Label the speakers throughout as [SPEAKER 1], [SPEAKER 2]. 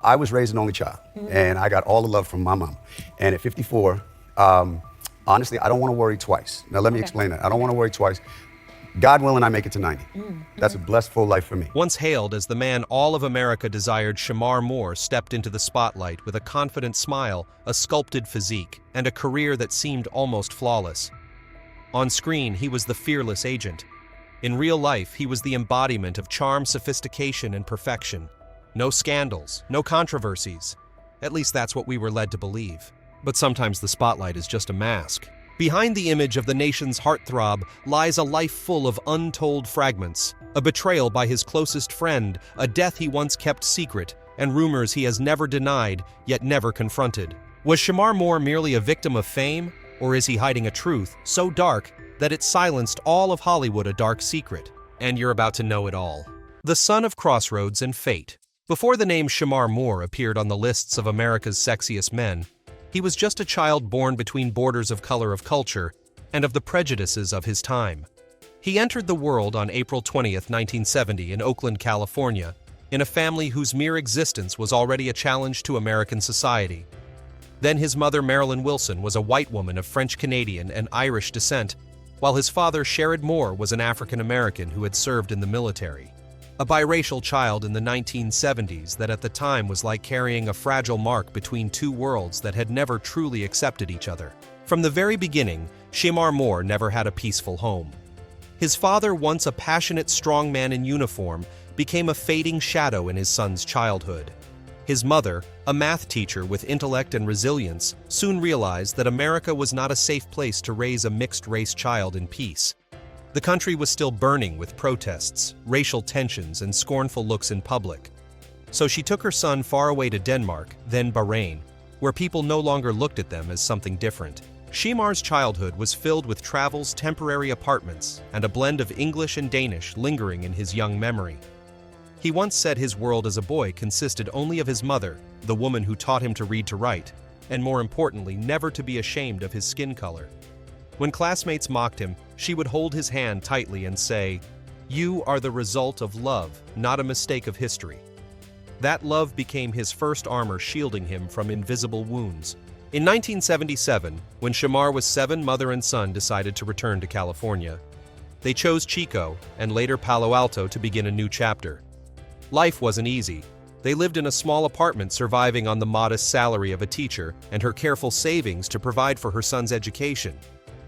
[SPEAKER 1] I was raised an only child, and I got all the love from my mom. And at 54, honestly, I don't want to worry twice. Now, let me explain that. I don't want to worry twice. God willing, I make it to 90. That's a blessed, full life for me.
[SPEAKER 2] Once hailed as the man all of America desired, Shemar Moore stepped into the spotlight with a confident smile, a sculpted physique, and a career that seemed almost flawless. On screen, he was the fearless agent. In real life, he was the embodiment of charm, sophistication, and perfection. No scandals, no controversies. At least that's what we were led to believe. But sometimes the spotlight is just a mask. Behind the image of the nation's heartthrob lies a life full of untold fragments, a betrayal by his closest friend, a death he once kept secret, and rumors he has never denied, yet never confronted. Was Shemar Moore merely a victim of fame, or is he hiding a truth so dark that it silenced all of Hollywood, a dark secret? And you're about to know it all. The son of Crossroads and Fate. Before the name Shemar Moore appeared on the lists of America's sexiest men, he was just a child born between borders of color of culture and of the prejudices of his time. He entered the world on April 20th, 1970 in Oakland, California, in a family whose mere existence was already a challenge to American society. Then his mother, Marilyn Wilson, was a white woman of French-Canadian and Irish descent, while his father, Shemar Moore, was an African-American who had served in the military. A biracial child in the 1970s that at the time was like carrying a fragile mark between two worlds that had never truly accepted each other. From the very beginning, Shemar Moore never had a peaceful home. His father, once a passionate strong man in uniform, became a fading shadow in his son's childhood. His mother, a math teacher with intellect and resilience, soon realized that America was not a safe place to raise a mixed-race child in peace. The country was still burning with protests, racial tensions, and scornful looks in public. So she took her son far away to Denmark, then Bahrain, where people no longer looked at them as something different. Shemar's childhood was filled with travels, temporary apartments, and a blend of English and Danish lingering in his young memory. He once said his world as a boy consisted only of his mother, the woman who taught him to read to write, and more importantly, never to be ashamed of his skin color. When classmates mocked him, she would hold his hand tightly and say, "You are the result of love, not a mistake of history." That love became his first armor, shielding him from invisible wounds. In 1977, when Shemar was 7, mother and son decided to return to California. They chose Chico, and later Palo Alto, to begin a new chapter. Life wasn't easy. They lived in a small apartment, surviving on the modest salary of a teacher and her careful savings to provide for her son's education.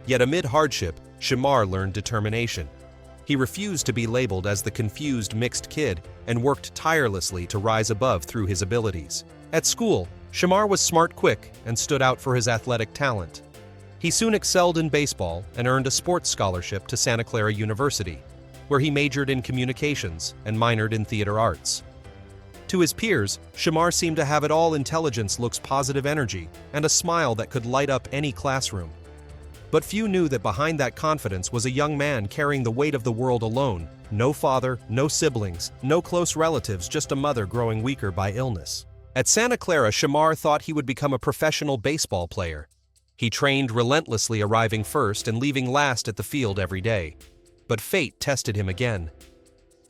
[SPEAKER 2] Yet amid hardship, Shemar learned determination. He refused to be labeled as the confused mixed kid and worked tirelessly to rise above through his abilities. At school, Shemar was smart, quick, and stood out for his athletic talent. He soon excelled in baseball and earned a sports scholarship to Santa Clara University, where he majored in communications and minored in theater arts. To his peers, Shemar seemed to have it all: intelligence, looks, positive energy, and a smile that could light up any classroom. But few knew that behind that confidence was a young man carrying the weight of the world alone. No father, no siblings, no close relatives, just a mother growing weaker by illness. At Santa Clara, Shemar thought he would become a professional baseball player. He trained relentlessly, arriving first and leaving last at the field every day. But fate tested him again.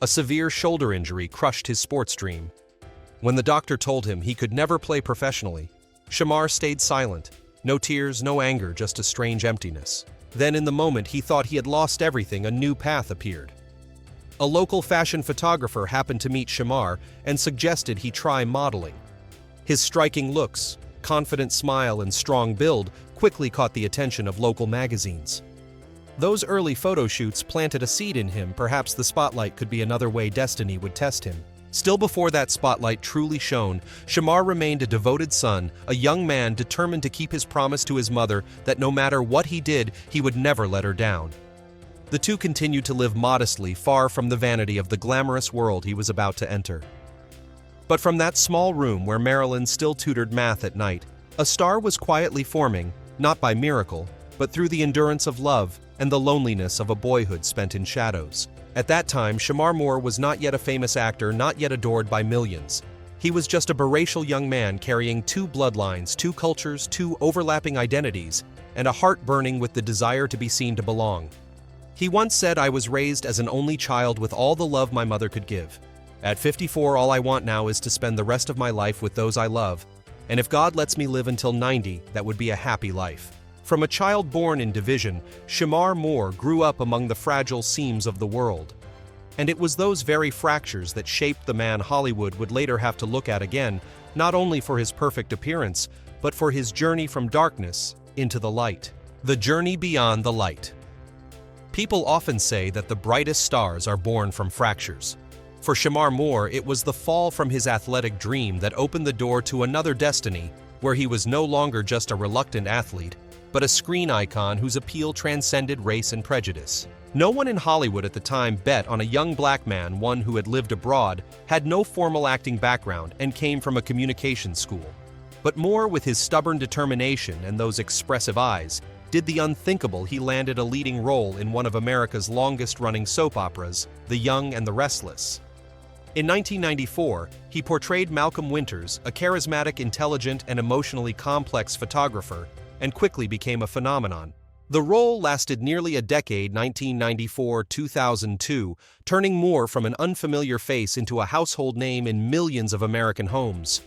[SPEAKER 2] A severe shoulder injury crushed his sports dream. When the doctor told him he could never play professionally, Shemar stayed silent. No tears, no anger, just a strange emptiness. Then in the moment he thought he had lost everything, a new path appeared. A local fashion photographer happened to meet Shemar and suggested he try modeling. His striking looks, confident smile, and strong build quickly caught the attention of local magazines. Those early photo shoots planted a seed in him. Perhaps the spotlight could be another way destiny would test him. Still, before that spotlight truly shone, Shemar remained a devoted son, a young man determined to keep his promise to his mother that no matter what he did, he would never let her down. The two continued to live modestly, far from the vanity of the glamorous world he was about to enter. But from that small room where Marilyn still tutored math at night, a star was quietly forming, not by miracle, but through the endurance of love and the loneliness of a boyhood spent in shadows. At that time, Shemar Moore was not yet a famous actor, not yet adored by millions. He was just a biracial young man carrying two bloodlines, two cultures, two overlapping identities, and a heart burning with the desire to be seen, to belong. He once said, "I was raised as an only child with all the love my mother could give. At 54, all I want now is to spend the rest of my life with those I love. And if God lets me live until 90, that would be a happy life. From a child born in division, Shemar Moore grew up among the fragile seams of the world. And it was those very fractures that shaped the man Hollywood would later have to look at again, not only for his perfect appearance, but for his journey from darkness into the light. The journey beyond the light. People often say that the brightest stars are born from fractures. For Shemar Moore, it was the fall from his athletic dream that opened the door to another destiny, where he was no longer just a reluctant athlete, but a screen icon whose appeal transcended race and prejudice. No one in Hollywood at the time bet on a young black man, one who had lived abroad, had no formal acting background, and came from a communications school. But Moore, with his stubborn determination and those expressive eyes, did the unthinkable. He landed a leading role in one of America's longest-running soap operas, The Young and the Restless. In 1994, he portrayed Malcolm Winters, a charismatic, intelligent, and emotionally complex photographer, and quickly became a phenomenon. The role lasted nearly a decade, 1994-2002, turning Moore from an unfamiliar face into a household name in millions of American homes.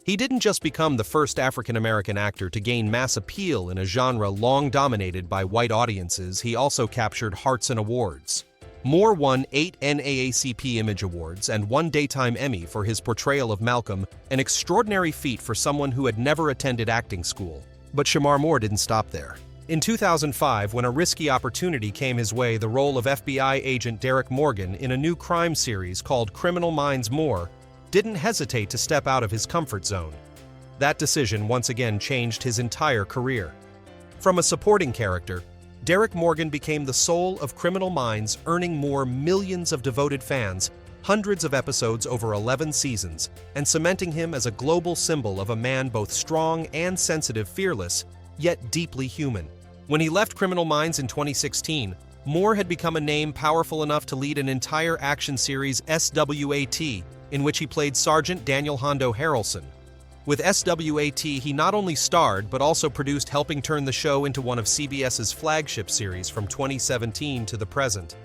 [SPEAKER 2] He didn't just become the first African-American actor to gain mass appeal in a genre long dominated by white audiences, he also captured hearts and awards. Moore won 8 NAACP Image Awards and 1 Daytime Emmy for his portrayal of Malcolm, an extraordinary feat for someone who had never attended acting school. But Shemar Moore didn't stop there. In 2005, when a risky opportunity came his way, the role of FBI agent Derek Morgan in a new crime series called Criminal Minds, Moore didn't hesitate to step out of his comfort zone. That decision once again changed his entire career. From a supporting character, Derek Morgan became the soul of Criminal Minds, earning Moore millions of devoted fans, hundreds of episodes over 11 seasons, and cementing him as a global symbol of a man both strong and sensitive, fearless, yet deeply human. When he left Criminal Minds in 2016, Moore had become a name powerful enough to lead an entire action series, S.W.A.T, in which he played Sergeant Daniel Hondo Harrelson. With S.W.A.T, he not only starred but also produced, helping turn the show into one of CBS's flagship series from 2017 to the present.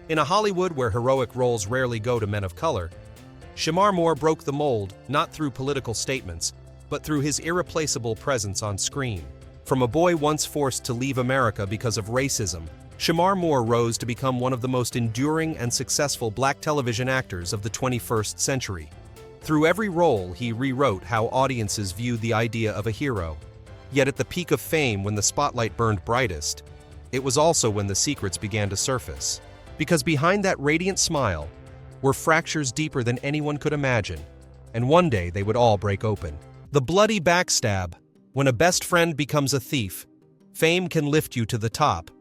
[SPEAKER 2] In a Hollywood where heroic roles rarely go to men of color, Shemar Moore broke the mold not through political statements, but through his irreplaceable presence on screen. From a boy once forced to leave America because of racism, Shemar Moore rose to become one of the most enduring and successful black television actors of the 21st century. Through every role, he rewrote how audiences viewed the idea of a hero. Yet at the peak of fame, when the spotlight burned brightest, it was also when the secrets began to surface. Because behind that radiant smile were fractures deeper than anyone could imagine, and one day they would all break open. The bloody backstab. When a best friend becomes a thief, fame can lift you to the top.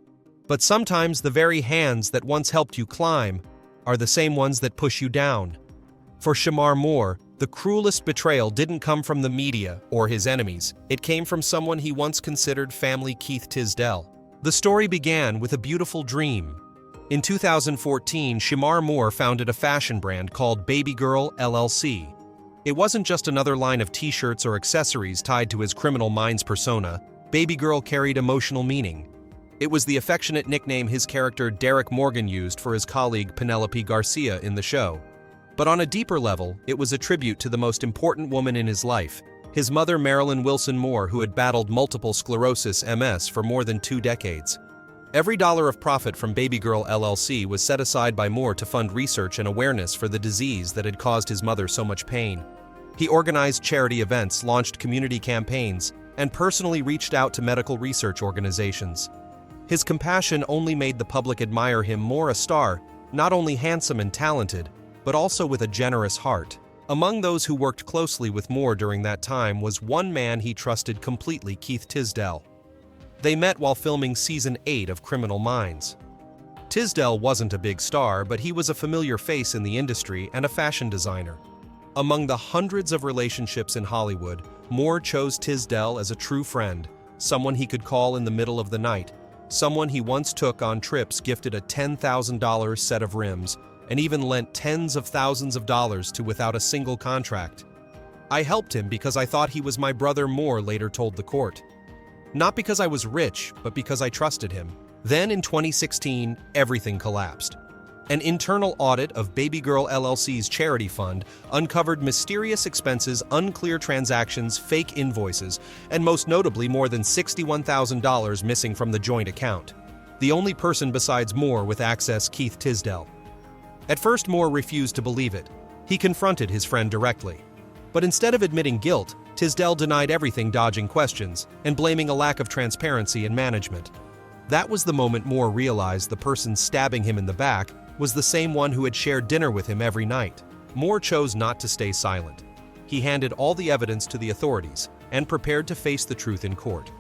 [SPEAKER 2] But sometimes the very hands that once helped you climb are the same ones that push you down. For Shemar Moore, the cruelest betrayal didn't come from the media or his enemies. It came from someone he once considered family, Keith Tisdale. The story began with a beautiful dream. In 2014, Shemar Moore founded a fashion brand called Baby Girl LLC. It wasn't just another line of t-shirts or accessories tied to his Criminal Minds persona. Baby Girl carried emotional meaning. It was the affectionate nickname his character Derek Morgan used for his colleague Penelope Garcia in the show. But on a deeper level, it was a tribute to the most important woman in his life, his mother Marilyn Wilson Moore, who had battled multiple sclerosis (MS) for more than 2 decades. Every dollar of profit from Baby Girl LLC was set aside by Moore to fund research and awareness for the disease that had caused his mother so much pain. He organized charity events, launched community campaigns, and personally reached out to medical research organizations. His compassion only made the public admire him more, a star, not only handsome and talented, but also with a generous heart. Among those who worked closely with Moore during that time was one man he trusted completely, Keith Tisdale. They met while filming Season 8 of Criminal Minds. Tisdale wasn't a big star, but he was a familiar face in the industry and a fashion designer. Among the hundreds of relationships in Hollywood, Moore chose Tisdale as a true friend, someone he could call in the middle of the night, someone he once took on trips, gifted a $10,000 set of rims, and even lent tens of thousands of dollars to without a single contract. "I helped him because I thought he was my brother," Moore later told the court. "Not because I was rich, but because I trusted him." Then in 2016, everything collapsed. An internal audit of Baby Girl LLC's charity fund uncovered mysterious expenses, unclear transactions, fake invoices, and most notably more than $61,000 missing from the joint account. The only person besides Moore with access, Keith Tisdale. At first, Moore refused to believe it. He confronted his friend directly. But instead of admitting guilt, Tisdale denied everything, dodging questions and blaming a lack of transparency in management. That was the moment Moore realized the person stabbing him in the back was the same one who had shared dinner with him every night. Moore chose not to stay silent. He handed all the evidence to the authorities and prepared to face the truth in court.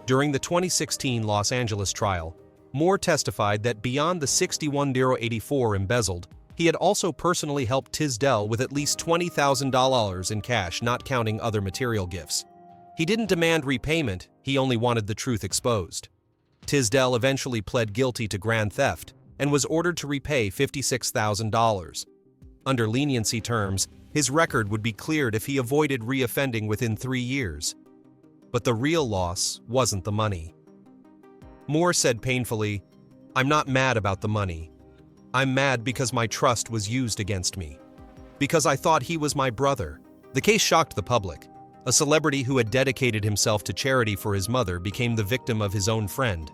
[SPEAKER 2] During the 2016 Los Angeles trial, Moore testified that beyond the $61,084 embezzled, he had also personally helped Tisdale with at least $20,000 in cash, not counting other material gifts. He didn't demand repayment, he only wanted the truth exposed. Tisdale eventually pled guilty to grand theft and was ordered to repay $56,000. Under leniency terms, his record would be cleared if he avoided reoffending within 3 years. But the real loss wasn't the money. Moore said painfully, "I'm not mad about the money. I'm mad because my trust was used against me. Because I thought he was my brother." The case shocked the public. A celebrity who had dedicated himself to charity for his mother became the victim of his own friend.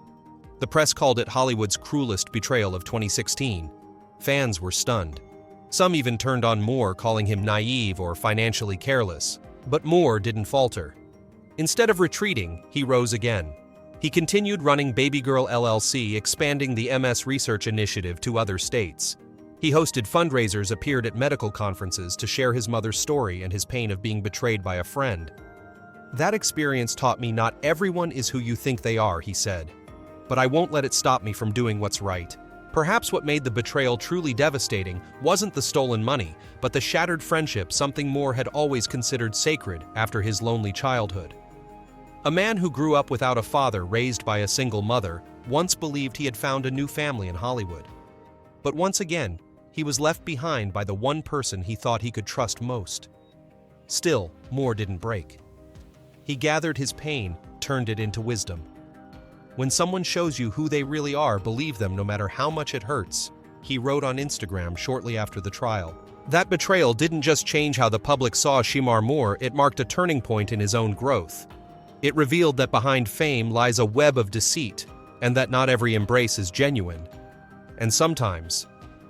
[SPEAKER 2] The press called it Hollywood's cruelest betrayal of 2016. Fans were stunned. Some even turned on Moore, calling him naive or financially careless. But Moore didn't falter. Instead of retreating, he rose again. He continued running Baby Girl LLC, expanding the MS research initiative to other states. He hosted fundraisers, appeared at medical conferences to share his mother's story and his pain of being betrayed by a friend. "That experience taught me not everyone is who you think they are," he said. "But I won't let it stop me from doing what's right." Perhaps what made the betrayal truly devastating wasn't the stolen money, but the shattered friendship, something Moore had always considered sacred after his lonely childhood. A man who grew up without a father, raised by a single mother, once believed he had found a new family in Hollywood. But once again, he was left behind by the one person he thought he could trust most. Still, Moore didn't break. He gathered his pain, turned it into wisdom. "When someone shows you who they really are, believe them no matter how much it hurts," he wrote on Instagram shortly after the trial. That betrayal didn't just change how the public saw Shemar Moore, it marked a turning point in his own growth. It revealed that behind fame lies a web of deceit, and that not every embrace is genuine. And sometimes,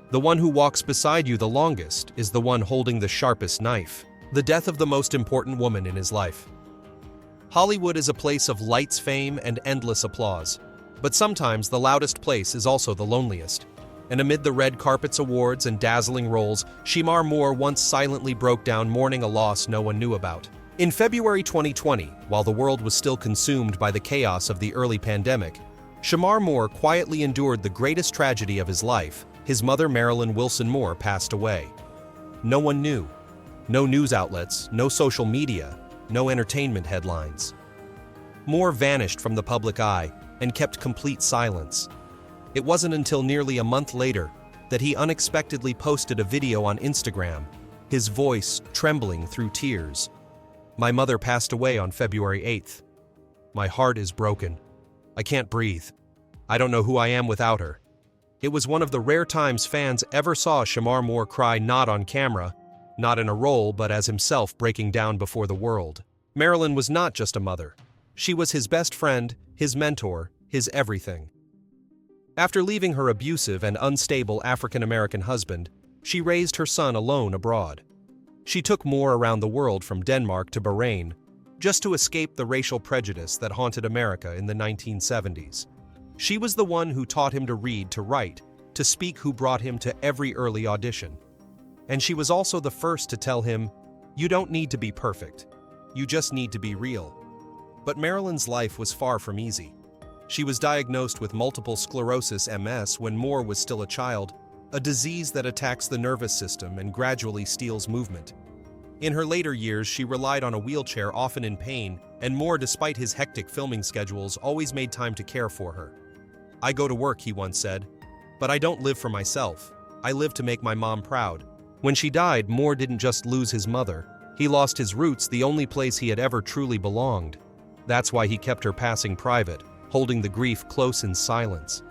[SPEAKER 2] the one who walks beside you the longest is the one holding the sharpest knife. The death of the most important woman in his life. Hollywood is a place of lights, fame, and endless applause. But sometimes the loudest place is also the loneliest. And amid the red carpets, awards, and dazzling roles, Shemar Moore once silently broke down, mourning a loss no one knew about. In February 2020, while the world was still consumed by the chaos of the early pandemic, Shemar Moore quietly endured the greatest tragedy of his life. His mother, Marilyn Wilson Moore, passed away. No one knew. No news outlets, no social media, no entertainment headlines. Moore vanished from the public eye and kept complete silence. It wasn't until nearly a month later that he unexpectedly posted a video on Instagram, his voice trembling through tears. "My mother passed away on February 8th. My heart is broken. I can't breathe. I don't know who I am without her." It was one of the rare times fans ever saw Shemar Moore cry, not on camera, not in a role, but as himself breaking down before the world. Marilyn was not just a mother. She was his best friend, his mentor, his everything. After leaving her abusive and unstable African-American husband, she raised her son alone abroad. She took Moore around the world from Denmark to Bahrain, just to escape the racial prejudice that haunted America in the 1970s. She was the one who taught him to read, to write, to speak, who brought him to every early audition. And she was also the first to tell him, "You don't need to be perfect. You just need to be real." But Marilyn's life was far from easy. She was diagnosed with multiple sclerosis (MS) when Moore was still a child, a disease that attacks the nervous system and gradually steals movement. In her later years, she relied on a wheelchair, often in pain, and Moore, despite his hectic filming schedules, always made time to care for her. "I go to work," he once said, "but I don't live for myself. I live to make my mom proud." When she died, Moore didn't just lose his mother. He lost his roots, the only place he had ever truly belonged. That's why he kept her passing private, holding the grief close in silence.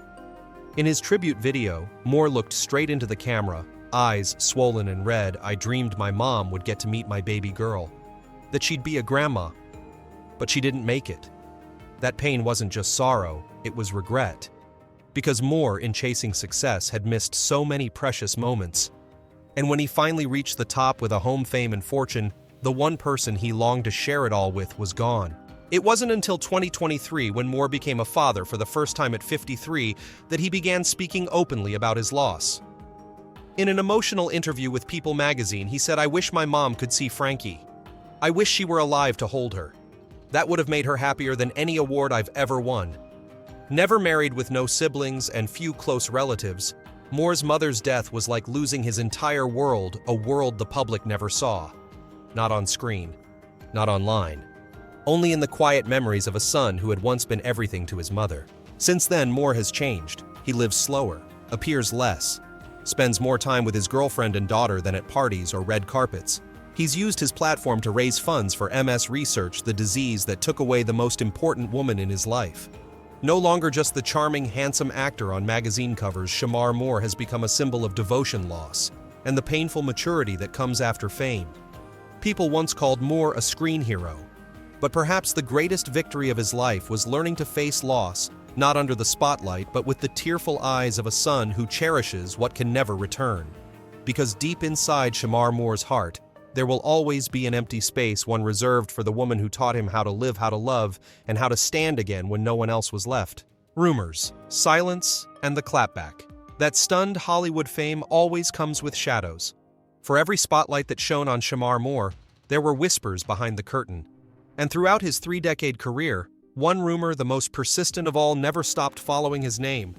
[SPEAKER 2] In his tribute video, Moore looked straight into the camera, eyes swollen and red. "I dreamed my mom would get to meet my baby girl, that she'd be a grandma, but she didn't make it." That pain wasn't just sorrow, it was regret. Because Moore, in chasing success, had missed so many precious moments. And when he finally reached the top with a home, fame, and fortune, the one person he longed to share it all with was gone. It wasn't until 2023, when Moore became a father for the first time at 53, that he began speaking openly about his loss. In an emotional interview with People magazine, he said, "I wish my mom could see Frankie. I wish she were alive to hold her. That would have made her happier than any award I've ever won." Never married, with no siblings and few close relatives, Moore's mother's death was like losing his entire world, a world the public never saw. Not on screen, not online. Only in the quiet memories of a son who had once been everything to his mother. Since then, Moore has changed. He lives slower, appears less, spends more time with his girlfriend and daughter than at parties or red carpets. He's used his platform to raise funds for MS research, the disease that took away the most important woman in his life. No longer just the charming, handsome actor on magazine covers, Shemar Moore has become a symbol of devotion loss and the painful maturity that comes after fame. People once called Moore a screen hero, but perhaps the greatest victory of his life was learning to face loss, not under the spotlight, but with the tearful eyes of a son who cherishes what can never return. Because deep inside Shemar Moore's heart, there will always be an empty space, one reserved for the woman who taught him how to live, how to love, and how to stand again when no one else was left. Rumors, silence, and the clapback. That stunned Hollywood fame always comes with shadows. For every spotlight that shone on Shemar Moore, there were whispers behind the curtain. And throughout his 3-decade career, one rumor, the most persistent of all, never stopped following his name.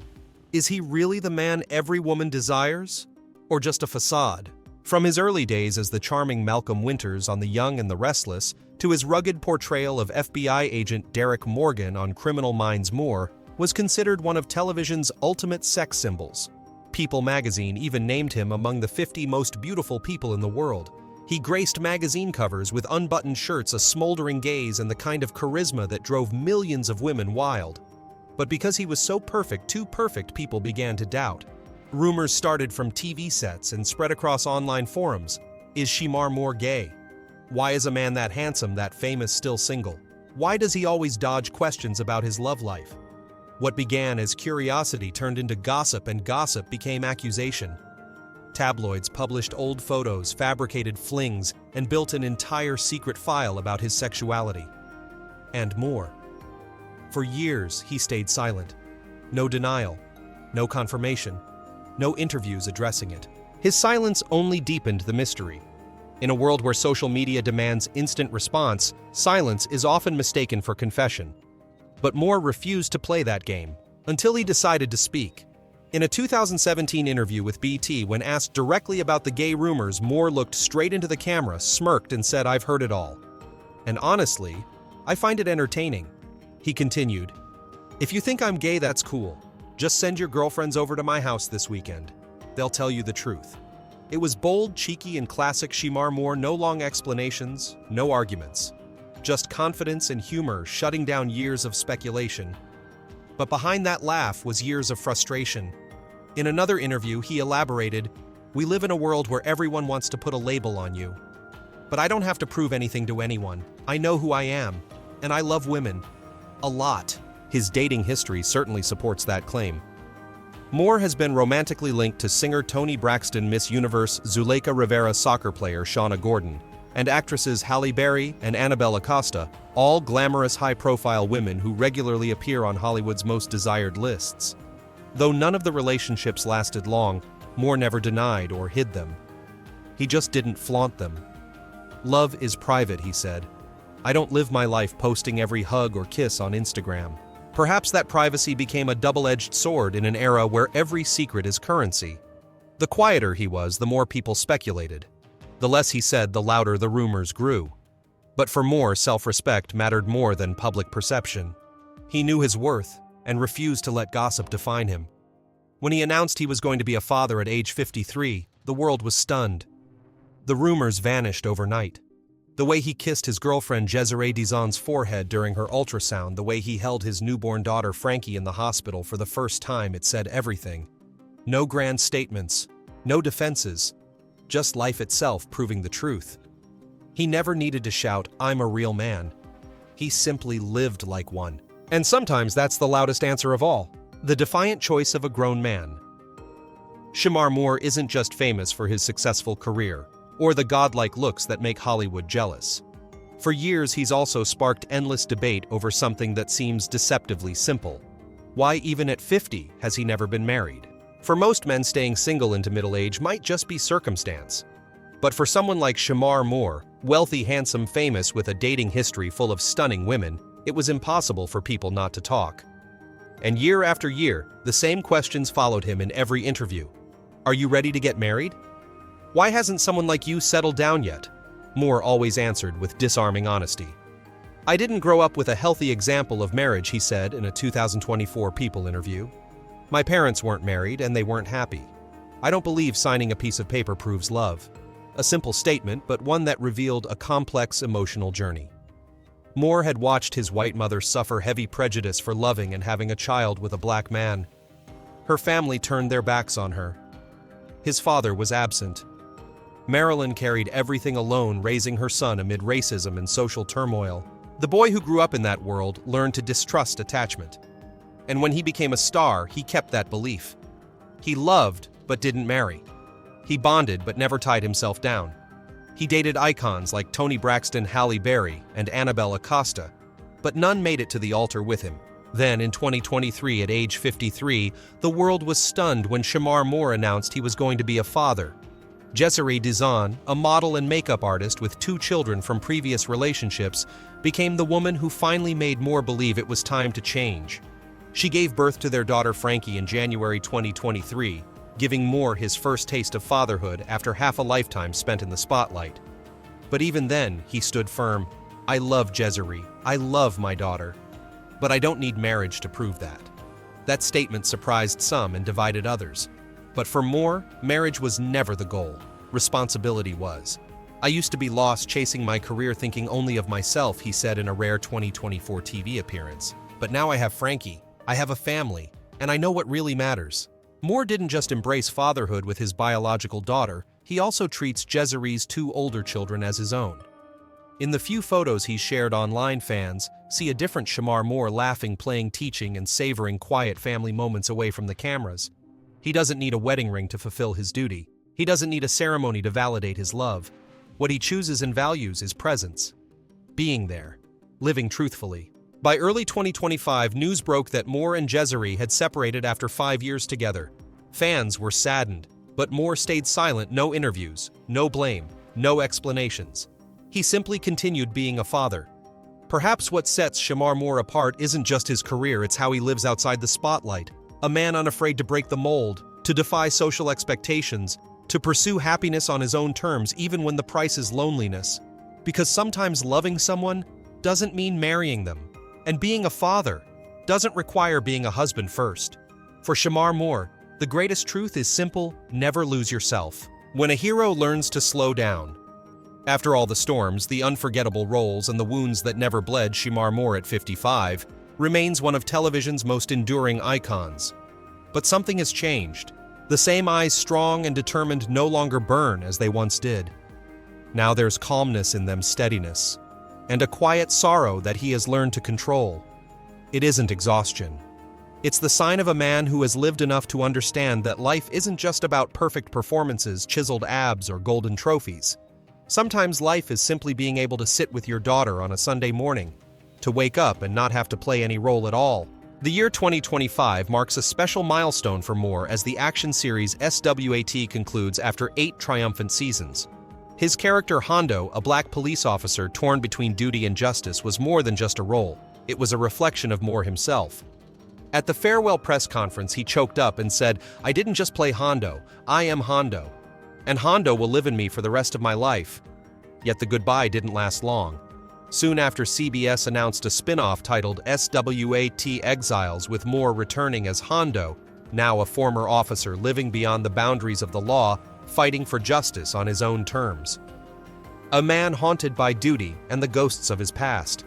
[SPEAKER 2] Is he really the man every woman desires? Or just a facade? From his early days as the charming Malcolm Winters on The Young and the Restless, to his rugged portrayal of FBI agent Derek Morgan on Criminal Minds, Moore was considered one of television's ultimate sex symbols. People magazine even named him among the 50 most beautiful people in the world. He graced magazine covers with unbuttoned shirts, a smoldering gaze, and the kind of charisma that drove millions of women wild. But because he was so perfect, too perfect, people began to doubt. Rumors started from TV sets and spread across online forums. Is Shemar Moore gay? Why is a man that handsome, that famous, still single? Why does he always dodge questions about his love life? What began as curiosity turned into gossip, and gossip became accusation. Tabloids published old photos, fabricated flings, and built an entire secret file about his sexuality. And more. For years, he stayed silent. No denial, no confirmation, no interviews addressing it. His silence only deepened the mystery. In a world where social media demands instant response, silence is often mistaken for confession. But Moore refused to play that game, until he decided to speak. In a 2017 interview with BT, when asked directly about the gay rumors, Moore looked straight into the camera, smirked, and said, "I've heard it all. And honestly, I find it entertaining." He continued, "If you think I'm gay, that's cool. Just send your girlfriends over to my house this weekend. They'll tell you the truth." It was bold, cheeky, and classic Shemar Moore, no long explanations, no arguments. Just confidence and humor, shutting down years of speculation. But behind that laugh was years of frustration. In another interview, he elaborated, "We live in a world where everyone wants to put a label on you. But I don't have to prove anything to anyone. I know who I am, and I love women. A lot." His dating history certainly supports that claim. Moore has been romantically linked to singer Toni Braxton, Miss Universe, Zuleika Rivera, soccer player Shauna Gordon, and actresses Halle Berry and Annabelle Acosta, all glamorous, high-profile women who regularly appear on Hollywood's most desired lists. Though none of the relationships lasted long, Moore never denied or hid them. He just didn't flaunt them. "Love is private," he said. "I don't live my life posting every hug or kiss on Instagram." Perhaps that privacy became a double-edged sword in an era where every secret is currency. The quieter he was, the more people speculated. The less he said, the louder the rumors grew. But for Moore, self-respect mattered more than public perception. He knew his worth and refused to let gossip define him. When he announced he was going to be a father at age 53, the world was stunned. The rumors vanished overnight. The way he kissed his girlfriend S.W.A.T's forehead during her ultrasound, the way he held his newborn daughter Frankie in the hospital for the first time, it said everything. No grand statements, no defenses, just life itself proving the truth. He never needed to shout, "I'm a real man." He simply lived like one. And sometimes that's the loudest answer of all, the defiant choice of a grown man. Shemar Moore isn't just famous for his successful career, or the godlike looks that make Hollywood jealous. For years, he's also sparked endless debate over something that seems deceptively simple. Why, even at 50, has he never been married? For most men, staying single into middle age might just be circumstance. But for someone like Shemar Moore, wealthy, handsome, famous, with a dating history full of stunning women, it was impossible for people not to talk. And year after year, the same questions followed him in every interview. Are you ready to get married? Why hasn't someone like you settled down yet? Moore always answered with disarming honesty. I didn't grow up with a healthy example of marriage, he said in a 2024 People interview. My parents weren't married and they weren't happy. I don't believe signing a piece of paper proves love. A simple statement, but one that revealed a complex emotional journey. Moore had watched his white mother suffer heavy prejudice for loving and having a child with a black man. Her family turned their backs on her. His father was absent. Marilyn carried everything alone, raising her son amid racism and social turmoil. The boy who grew up in that world learned to distrust attachment. And when he became a star, he kept that belief. He loved, but didn't marry. He bonded, but never tied himself down. He dated icons like Toni Braxton, Halle Berry, and Annabelle Acosta, but none made it to the altar with him. Then, in 2023, at age 53, the world was stunned when Shemar Moore announced he was going to be a father. S.W.A.T, a model and makeup artist with 2 children from previous relationships, became the woman who finally made Moore believe it was time to change. She gave birth to their daughter Frankie in January 2023, giving Moore his first taste of fatherhood after half a lifetime spent in the spotlight. But even then, he stood firm. I love S.W.A.T. I love my daughter. But I don't need marriage to prove that. That statement surprised some and divided others. But for Moore, marriage was never the goal. Responsibility was. I used to be lost chasing my career thinking only of myself, he said in a rare 2024 TV appearance. But now I have Frankie, I have a family, and I know what really matters. Moore didn't just embrace fatherhood with his biological daughter, he also treats S.W.A.T's 2 older children as his own. In the few photos he's shared online, fans see a different Shemar Moore laughing, playing, teaching, and savoring quiet family moments away from the cameras. He doesn't need a wedding ring to fulfill his duty. He doesn't need a ceremony to validate his love. What he chooses and values is presence. Being there. Living truthfully. By early 2025, news broke that Moore and S.W.A.T had separated after 5 years together. Fans were saddened, but Moore stayed silent. No interviews, no blame, no explanations. He simply continued being a father. Perhaps what sets Shemar Moore apart isn't just his career, it's how he lives outside the spotlight. A man unafraid to break the mold, to defy social expectations, to pursue happiness on his own terms even when the price is loneliness. Because sometimes loving someone doesn't mean marrying them. And being a father doesn't require being a husband first. For Shemar Moore, the greatest truth is simple: never lose yourself. When a hero learns to slow down. After all the storms, the unforgettable roles, and the wounds that never bled, Shemar Moore at 55 remains one of television's most enduring icons. But something has changed. The same eyes, strong and determined, no longer burn as they once did. Now there's calmness in them, steadiness, and a quiet sorrow that he has learned to control. It isn't exhaustion. It's the sign of a man who has lived enough to understand that life isn't just about perfect performances, chiseled abs, or golden trophies. Sometimes life is simply being able to sit with your daughter on a Sunday morning, to wake up and not have to play any role at all. The year 2025 marks a special milestone for Moore as the action series S.W.A.T concludes after 8 triumphant seasons. His character Hondo, a black police officer torn between duty and justice, was more than just a role. It was a reflection of Moore himself. At the farewell press conference, he choked up and said, "I didn't just play Hondo, I am Hondo. And Hondo will live in me for the rest of my life." Yet the goodbye didn't last long. Soon after, CBS announced a spin-off titled S.W.A.T Exiles, with Moore returning as Hondo, now a former officer living beyond the boundaries of the law, fighting for justice on his own terms. a man haunted by duty and the ghosts of his past.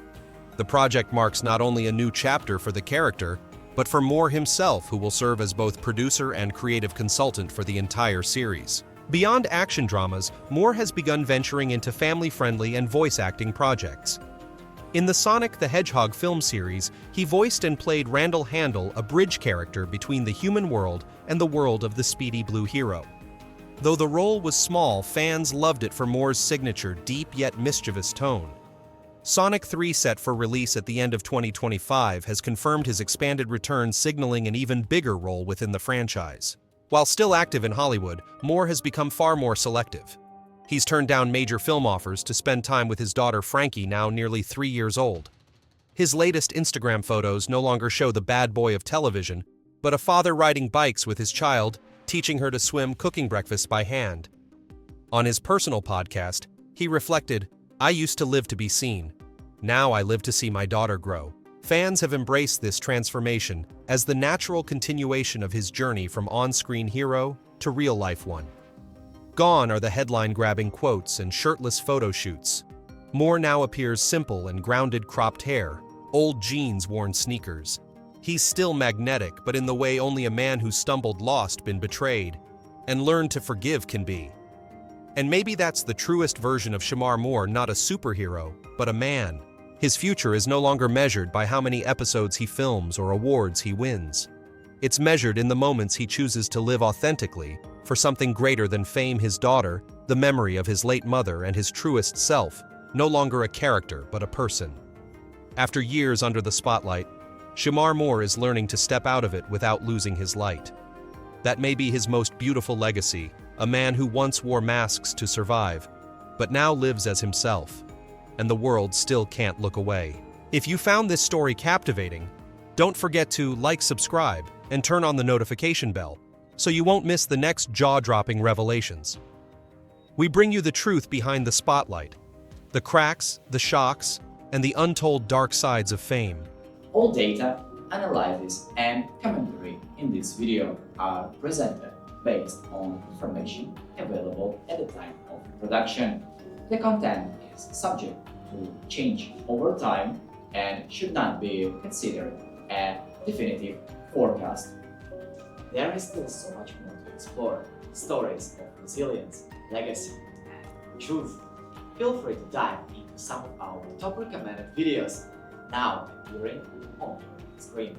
[SPEAKER 2] The project marks not only a new chapter for the character, but for Moore himself, who will serve as both producer and creative consultant for the entire series. Beyond action dramas, Moore has begun venturing into family-friendly and voice acting projects. In the Sonic the Hedgehog film series, he voiced and played Randall Handel, a bridge character between the human world and the world of the speedy blue hero. Though the role was small, fans loved it for Moore's signature, deep yet mischievous tone. Sonic 3, set for release at the end of 2025, has confirmed his expanded return, signaling an even bigger role within the franchise. While still active in Hollywood, Moore has become far more selective. He's turned down major film offers to spend time with his daughter Frankie, now nearly 3 years old. His latest Instagram photos no longer show the bad boy of television, but a father riding bikes with his child, teaching her to swim, cooking breakfast by hand. On his personal podcast, he reflected, "I used to live to be seen. Now I live to see my daughter grow." Fans have embraced this transformation as the natural continuation of his journey from on-screen hero to real-life one. Gone are the headline-grabbing quotes and shirtless photo shoots. Moore now appears simple and grounded, cropped hair, old jeans, worn sneakers. He's still magnetic, but in the way only a man who stumbled, lost, been betrayed, and learned to forgive can be. And maybe that's the truest version of Shemar Moore, not a superhero, but a man. His future is no longer measured by how many episodes he films or awards he wins. It's measured in the moments he chooses to live authentically for something greater than fame. His daughter, the memory of his late mother, and his truest self, no longer a character but a person. After years under the spotlight, Shemar Moore is learning to step out of it without losing his light. That may be his most beautiful legacy, a man who once wore masks to survive, but now lives as himself, and the world still can't look away. If you found this story captivating, don't forget to like, subscribe, and turn on the notification bell so you won't miss the next jaw-dropping revelations. We bring you the truth behind the spotlight, the cracks, the shocks, and the untold dark sides of fame.
[SPEAKER 3] All data, analysis, and commentary in this video are presented based on information available at the time of production. The content is subject to change over time and should not be considered a definitive forecast. There is still so much more to explore: stories of resilience, legacy, and truth. Feel free to dive into some of our top recommended videos now and during on your screen.